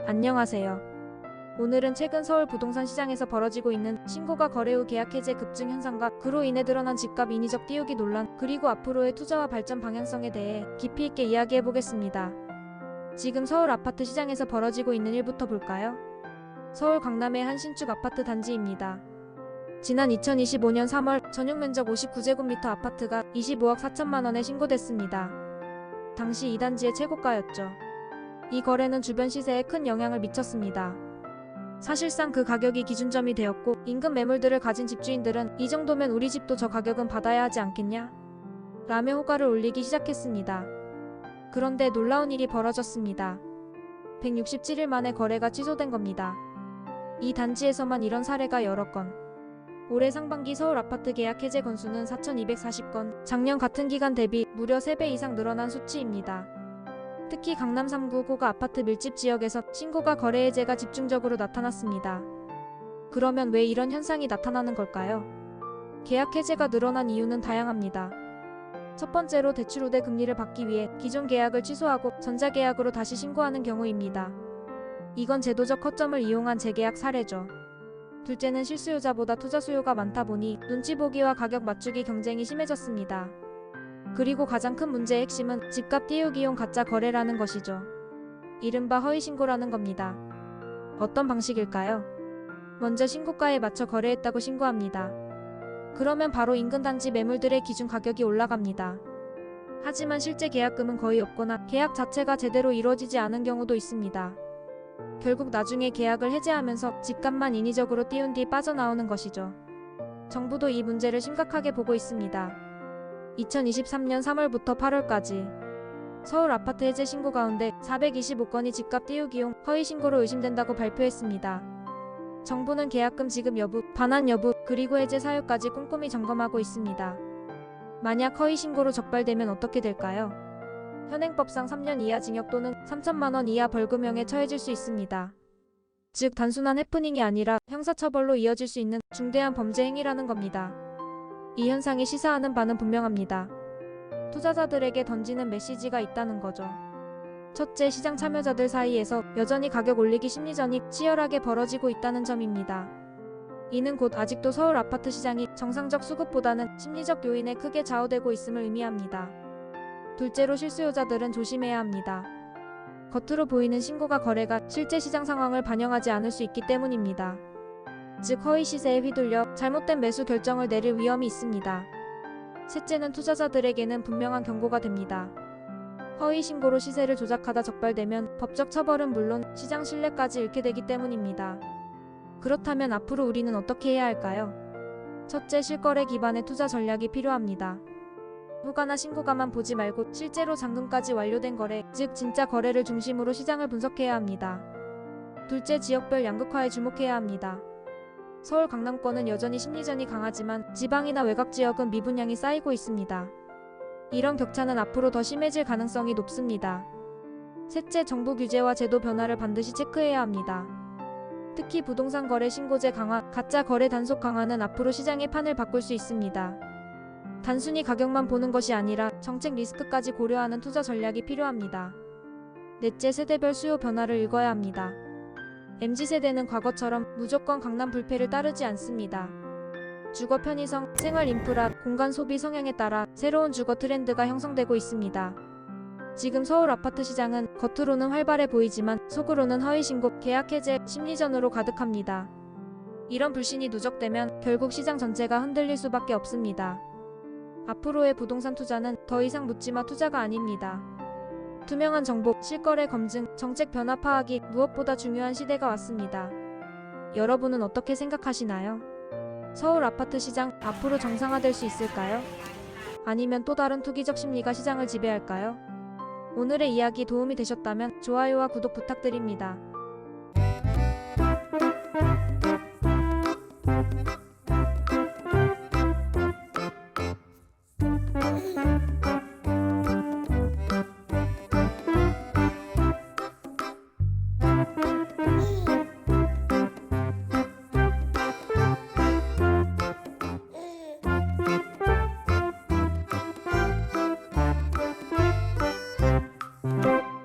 안녕하세요. 오늘은 최근 서울 부동산 시장에서 벌어지고 있는 신고가 거래 후 계약 해제 급증 현상과 그로 인해 드러난 집값 인위적 띄우기 논란, 그리고 앞으로의 투자와 발전 방향성에 대해 깊이 있게 이야기해 보겠습니다. 지금 서울 아파트 시장에서 벌어지고 있는 일부터 볼까요? 서울 강남의 한 신축 아파트 단지입니다. 지난 2025년 3월 전용 면적 59제곱미터 아파트가 25억 4천만 원에 신고됐습니다. 당시 이 단지의 최고가였죠. 이 거래는 주변 시세에 큰 영향을 미쳤습니다. 사실상 그 가격이 기준점이 되었고, 인근 매물들을 가진 집주인들은 이 정도면 우리 집도 저 가격은 받아야 하지 않겠냐? 라며 호가를 올리기 시작했습니다. 그런데 놀라운 일이 벌어졌습니다. 167일 만에 거래가 취소된 겁니다. 이 단지에서만 이런 사례가 여러 건. 올해 상반기 서울 아파트 계약 해제 건수는 4,240건, 작년 같은 기간 대비 무려 3배 이상 늘어난 수치입니다. 특히 강남 3구 고가 아파트 밀집 지역에서 신고가 거래 해제가 집중적으로 나타났습니다. 그러면 왜 이런 현상이 나타나는 걸까요? 계약 해제가 늘어난 이유는 다양합니다. 첫 번째로 대출 우대 금리를 받기 위해 기존 계약을 취소하고 전자계약으로 다시 신고하는 경우입니다. 이건 제도적 허점을 이용한 재계약 사례죠. 둘째는 실수요자보다 투자 수요가 많다 보니 눈치 보기와 가격 맞추기 경쟁이 심해졌습니다. 그리고 가장 큰 문제의 핵심은 집값 띄우기용 가짜 거래라는 것이죠. 이른바 허위신고라는 겁니다. 어떤 방식일까요? 먼저 신고가에 맞춰 거래했다고 신고합니다. 그러면 바로 인근 단지 매물들의 기준 가격이 올라갑니다. 하지만 실제 계약금은 거의 없거나 계약 자체가 제대로 이루어지지 않은 경우도 있습니다. 결국 나중에 계약을 해지하면서 집값만 인위적으로 띄운 뒤 빠져나오는 것이죠. 정부도 이 문제를 심각하게 보고 있습니다. 2023년 3월부터 8월까지 서울 아파트 해제 신고 가운데 425건이 집값 띄우기용 허위신고로 의심된다고 발표했습니다. 정부는 계약금 지급 여부, 반환 여부, 그리고 해제 사유까지 꼼꼼히 점검하고 있습니다. 만약 허위신고로 적발되면 어떻게 될까요? 현행법상 3년 이하 징역 또는 3천만 원 이하 벌금형에 처해질 수 있습니다. 즉 단순한 해프닝이 아니라 형사처벌로 이어질 수 있는 중대한 범죄 행위라는 겁니다. 이 현상이 시사하는 바는 분명합니다. 투자자들에게 던지는 메시지가 있다는 거죠. 첫째, 시장 참여자들 사이에서 여전히 가격 올리기 심리전이 치열하게 벌어지고 있다는 점입니다. 이는 곧 아직도 서울 아파트 시장이 정상적 수급보다는 심리적 요인에 크게 좌우되고 있음을 의미합니다. 둘째로, 실수요자들은 조심해야 합니다. 겉으로 보이는 신고가 거래가 실제 시장 상황을 반영하지 않을 수 있기 때문입니다. 즉 허위 시세에 휘둘려 잘못된 매수 결정을 내릴 위험이 있습니다. 셋째는, 투자자들에게는 분명한 경고가 됩니다. 허위 신고로 시세를 조작하다 적발되면 법적 처벌은 물론 시장 신뢰까지 잃게 되기 때문입니다. 그렇다면 앞으로 우리는 어떻게 해야 할까요? 첫째, 실거래 기반의 투자 전략이 필요합니다. 호가나 신고가만 보지 말고 실제로 잔금까지 완료된 거래, 즉 진짜 거래를 중심으로 시장을 분석해야 합니다. 둘째, 지역별 양극화에 주목해야 합니다. 서울 강남권은 여전히 심리전이 강하지만 지방이나 외곽 지역은 미분양이 쌓이고 있습니다. 이런 격차는 앞으로 더 심해질 가능성이 높습니다. 셋째, 정부 규제와 제도 변화를 반드시 체크해야 합니다. 특히 부동산 거래 신고제 강화, 가짜 거래 단속 강화는 앞으로 시장의 판을 바꿀 수 있습니다. 단순히 가격만 보는 것이 아니라 정책 리스크까지 고려하는 투자 전략이 필요합니다. 넷째, 세대별 수요 변화를 읽어야 합니다. MZ세대는 과거처럼 무조건 강남 불패를 따르지 않습니다. 주거 편의성, 생활 인프라, 공간 소비 성향에 따라 새로운 주거 트렌드가 형성되고 있습니다. 지금 서울 아파트 시장은 겉으로는 활발해 보이지만 속으로는 허위신고, 계약 해제, 심리전으로 가득합니다. 이런 불신이 누적되면 결국 시장 전체가 흔들릴 수밖에 없습니다. 앞으로의 부동산 투자는 더 이상 묻지마 투자가 아닙니다. 투명한 정보, 실거래 검증, 정책 변화 파악이 무엇보다 중요한 시대가 왔습니다. 여러분은 어떻게 생각하시나요? 서울 아파트 시장 앞으로 정상화될 수 있을까요? 아니면 또 다른 투기적 심리가 시장을 지배할까요? 오늘의 이야기 도움이 되셨다면 좋아요와 구독 부탁드립니다.